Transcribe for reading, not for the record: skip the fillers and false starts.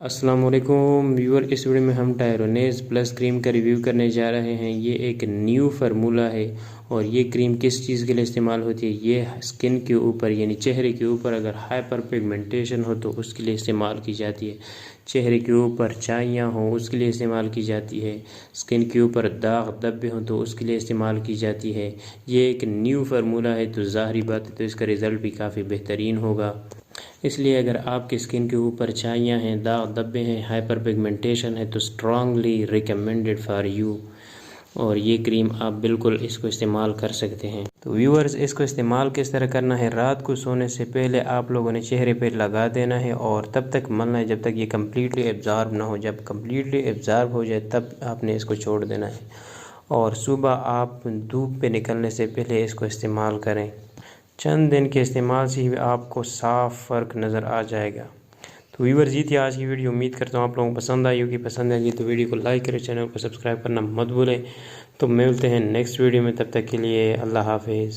अस्सलाम वालेकुम व्यूअर, इस वीडियो में हम टायरोनेज प्लस क्रीम का रिव्यू करने जा रहे हैं। ये एक न्यू फार्मूला है और ये क्रीम किस चीज़ के लिए इस्तेमाल होती है। ये स्किन के ऊपर यानी चेहरे के ऊपर अगर हाइपर पिगमेंटेशन हो तो उसके लिए इस्तेमाल की जाती है। चेहरे के ऊपर चाइयाँ हों उसके लिए इस्तेमाल की जाती है। स्किन के ऊपर दाग धब्बे हों तो उसके लिए इस्तेमाल की जाती है। ये एक न्यू फार्मूला है तो ज़ाहिरी बात है तो इसका रिज़ल्ट भी काफ़ी बेहतरीन होगा। इसलिए अगर आपकी स्किन के ऊपर छाइयाँ हैं, दाग धब्बे हैं, हाइपर पिगमेंटेशन है तो स्ट्रांगली रिकमेंडेड फॉर यू। और ये क्रीम आप बिल्कुल इसको इस्तेमाल कर सकते हैं। तो व्यूअर्स, इसको इस्तेमाल किस तरह करना है, रात को सोने से पहले आप लोगों ने चेहरे पे लगा देना है और तब तक मलना है जब तक ये कम्प्लीटली एब्जॉर्ब ना हो। जब कम्प्लीटली एब्जॉर्ब हो जाए तब आपने इसको छोड़ देना है और सुबह आप धूप पे निकलने से पहले इसको इस्तेमाल करें। चंद दिन के इस्तेमाल से ही आपको साफ़ फ़र्क नज़र आ जाएगा। तो व्यूअर्स, ये थी आज की वीडियो। उम्मीद करता हूँ आप लोगों को पसंद आई होगी। पसंद आएगी तो वीडियो को लाइक करें, चैनल को सब्सक्राइब करना मत भूलें। तो मिलते हैं नेक्स्ट वीडियो में, तब तक के लिए अल्लाह हाफिज़।